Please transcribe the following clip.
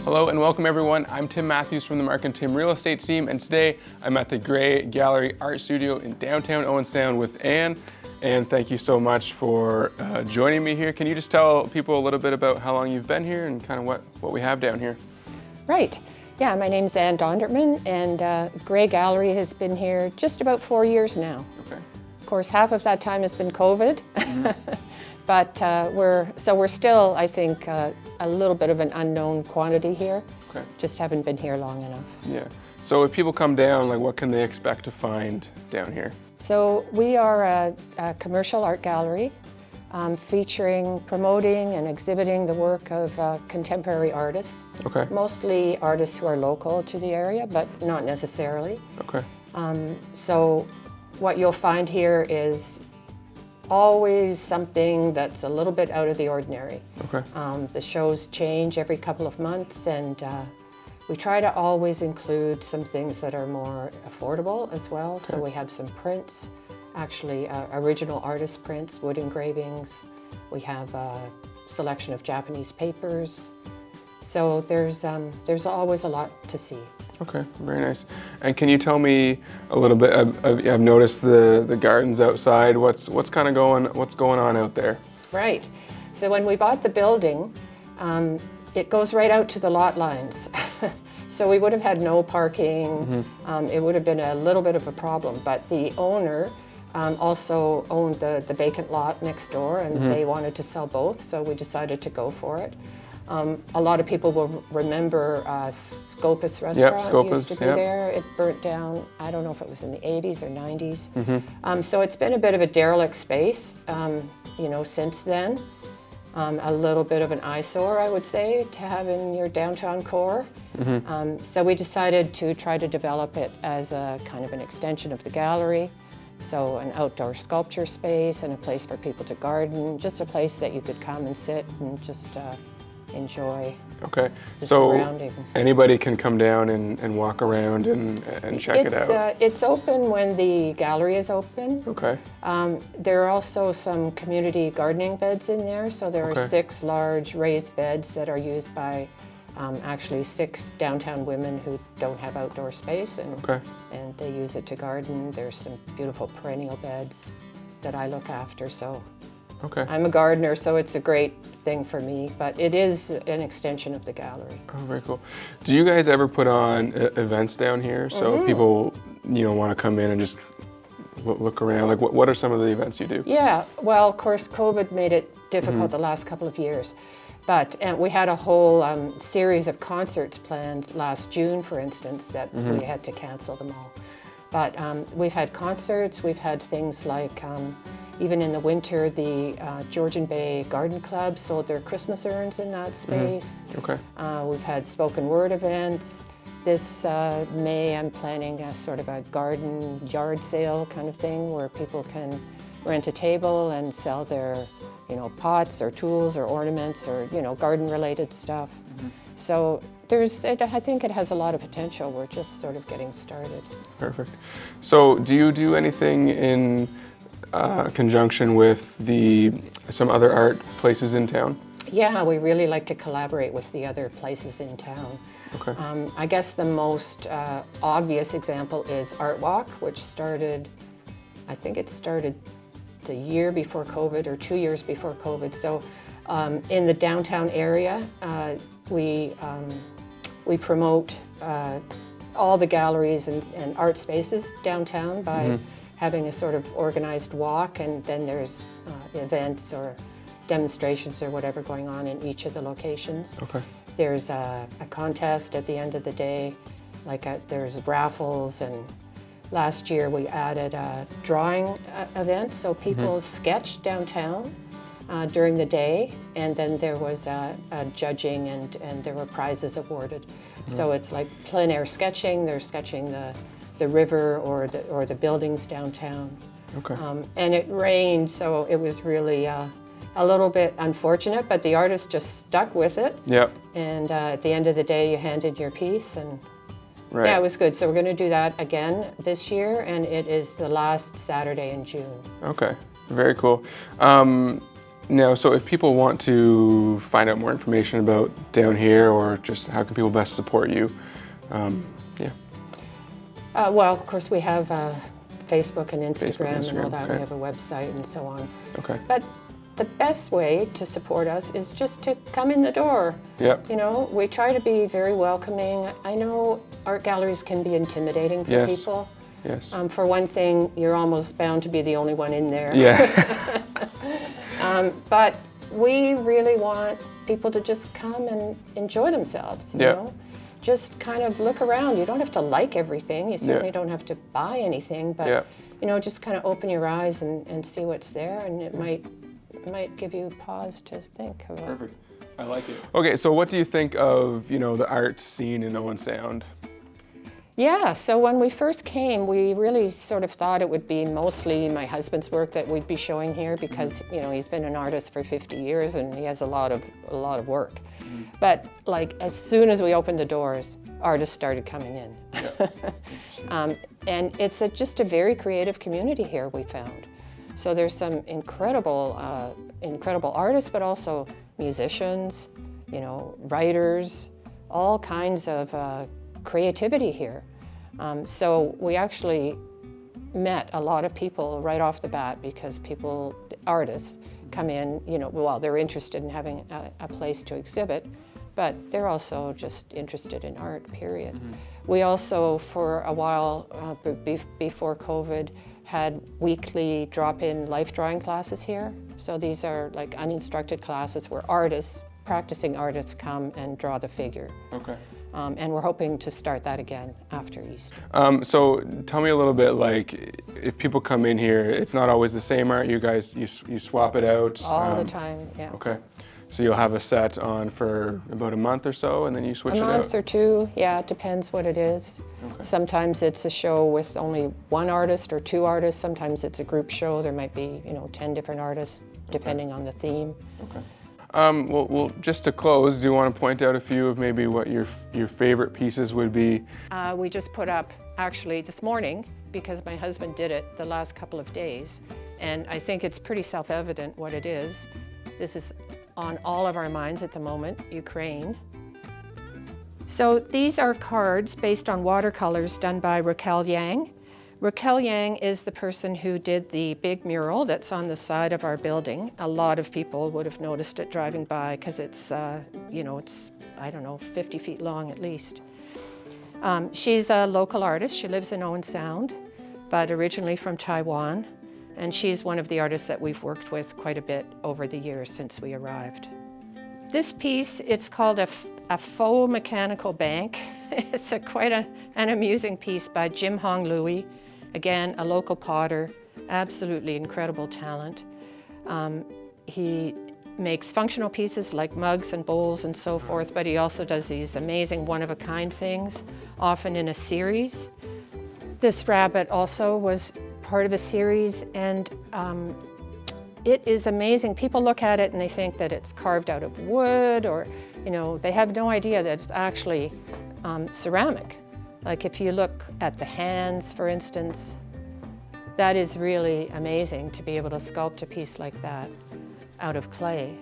Hello and welcome everyone. I'm Tim Matthews from the Mark and Tim Real Estate team, and today I'm at the Gray Gallery Art Studio in downtown Owen Sound with Anne. And thank you so much for joining me here. Can you just tell people a little bit about how long you've been here and kind of what we have down here? Right. Yeah, my name's Anne Dondertman, and Gray Gallery has been here just about 4 years now. Okay. Of course, half of that time has been COVID, but we're still, I think, a little bit of an unknown quantity here. Okay. Just haven't been here long enough. Yeah. So if people come down, like, what can they expect to find down here? So we are a commercial art gallery featuring, promoting, and exhibiting the work of contemporary artists. Okay. Mostly artists who are local to the area, but not necessarily. Okay. So what you'll find here is always something that's a little bit out of the ordinary. Okay. The shows change every couple of months, and we try to always include some things that are more affordable as well. Okay. So we have some prints, actually original artist prints, wood engravings. We have a selection of Japanese papers. So there's always a lot to see. Okay, very nice. And can you tell me a little bit? I've noticed the gardens outside. What's going on out there? Right. So when we bought the building, it goes right out to the lot lines. So we would have had no parking. Mm-hmm. It would have been a little bit of a problem. But the owner also owned the vacant lot next door, and mm-hmm. they wanted to sell both, so we decided to go for it. A lot of people will remember Scopus restaurant used to be there. It burnt down, I don't know if it was in the 80s or 90s. Mm-hmm. So it's been a bit of a derelict space, since then. A little bit of an eyesore, I would say, to have in your downtown core. Mm-hmm. So we decided to try to develop it as a kind of an extension of the gallery. So an outdoor sculpture space and a place for people to garden, just a place that you could come and sit and just enjoy the surroundings. Anybody can come down and walk around and check it out? It's open when the gallery is open. Okay. There are also some community gardening beds in there, so there are 6 large raised beds that are used by actually 6 downtown women who don't have outdoor space, and they use it to garden. There's some beautiful perennial beds that I look after, so I'm a gardener, so it's a great thing for me, but it is an extension of the gallery. Oh, very cool. Do you guys ever put on events down here? So mm-hmm. people, want to come in and just look around? Like, what are some of the events you do? Yeah, well, of course, COVID made it difficult mm-hmm. the last couple of years. But we had a whole series of concerts planned last June, for instance, that mm-hmm. we had to cancel them all. But we've had concerts, we've had things like, even in the winter, the Georgian Bay Garden Club sold their Christmas urns in that space. Mm-hmm. Okay. We've had spoken word events. This May, I'm planning a sort of a garden yard sale kind of thing where people can rent a table and sell their pots or tools or ornaments or, garden-related stuff. Mm-hmm. So I think it has a lot of potential. We're just sort of getting started. Perfect. So do you do anything in conjunction with some other art places in town? Yeah, we really like to collaborate with the other places in town. Okay. I guess the most obvious example is Art Walk, which I think it started the year before COVID or 2 years before COVID. So in the downtown area, we promote all the galleries and art spaces downtown by mm-hmm. having a sort of organized walk, and then there's events or demonstrations or whatever going on in each of the locations. Okay. There's a contest at the end of the day, there's raffles, and last year we added a drawing event, so people mm-hmm. sketched downtown during the day, and then there was a judging and there were prizes awarded. Mm-hmm. So it's like plein air sketching, they're sketching the river or the buildings downtown. Okay. And it rained, so it was really a little bit unfortunate, but the artist just stuck with it. Yep. And at the end of the day, you handed your piece, and yeah, it was good. So we're going to do that again this year, and it is the last Saturday in June. Okay, very cool. Now, so if people want to find out more information about down here, or just how can people best support you? Yeah. Well, of course, we have Facebook and Instagram, and all that. Okay. We have a website and so on. Okay. But the best way to support us is just to come in the door. Yep. You know, we try to be very welcoming. I know art galleries can be intimidating for Yes. people. Yes. For one thing, you're almost bound to be the only one in there. Yeah. But we really want people to just come and enjoy themselves, you Yeah. know? Just kind of look around. You don't have to like everything. You certainly Yeah. don't have to buy anything, but Yeah. you know, just kind of open your eyes and see what's there, and it might give you pause to think about. Perfect. I like it. Okay, so what do you think of, you know, the art scene in Owen Sound? Yeah, so when we first came, we really sort of thought it would be mostly my husband's work that we'd be showing here because, you know, he's been an artist for 50 years and he has a lot of work. But like as soon as we opened the doors, artists started coming in. And it's just a very creative community here, we found. So there's some incredible artists, but also musicians, you know, writers, all kinds of creativity here. So we actually met a lot of people right off the bat because artists come in, you know, well, they're interested in having a place to exhibit, but they're also just interested in art, period. We also, for a while before COVID, had weekly drop-in life drawing classes here. So these are like uninstructed classes where practicing artists come and draw the figure. Okay. And we're hoping to start that again after Easter. So tell me a little bit, like, if people come in here, it's not always the same art. You guys, you swap it out? All the time, yeah. Okay. So you'll have a set on for about a month or so, and then you switch it out? A month or two, yeah, it depends what it is. Okay. Sometimes it's a show with only one artist or two artists. Sometimes it's a group show. There might be, you know, 10 different artists, depending on the theme. Okay. Well, just to close, do you want to point out a few of maybe what your favorite pieces would be? We just put up, actually, this morning, because my husband did it the last couple of days, and I think it's pretty self-evident what it is. This is on all of our minds at the moment, Ukraine. So these are cards based on watercolors done by Raquel Yang. Raquel Yang is the person who did the big mural that's on the side of our building. A lot of people would have noticed it driving by because it's, you know, it's, I don't know, 50 feet long at least. She's a local artist. She lives in Owen Sound, but originally from Taiwan. And she's one of the artists that we've worked with quite a bit over the years since we arrived. This piece, it's called a faux mechanical bank. It's quite an amusing piece by Jim Hong Louis. Again, a local potter, absolutely incredible talent. He makes functional pieces like mugs and bowls and so forth, but he also does these amazing one-of-a-kind things, often in a series. This rabbit also was part of a series, and it is amazing. People look at it and they think that it's carved out of wood, or, you know, they have no idea that it's actually ceramic. Like if you look at the hands, for instance, that is really amazing to be able to sculpt a piece like that out of clay.